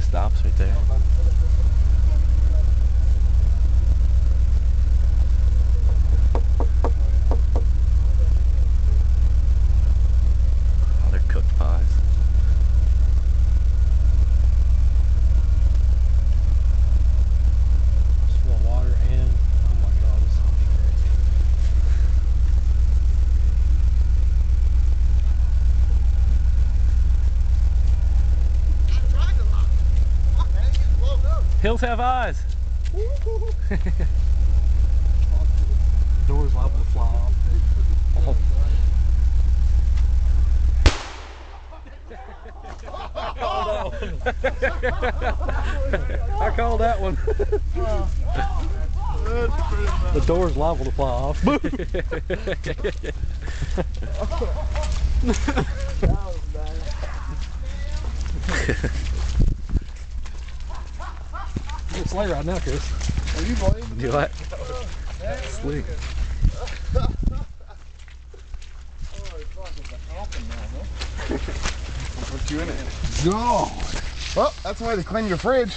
stops right there. Oh, they're cooked pies. Just full of water and oh my god, it's so crazy. Hills have eyes. Doors liable to fly off. Oh. I called that one. The door's liable to fly off. Good sleigh ride now, Chris. Are you believing? You like? Sleep. I'll put you in it. God. Well, that's why they clean your fridge.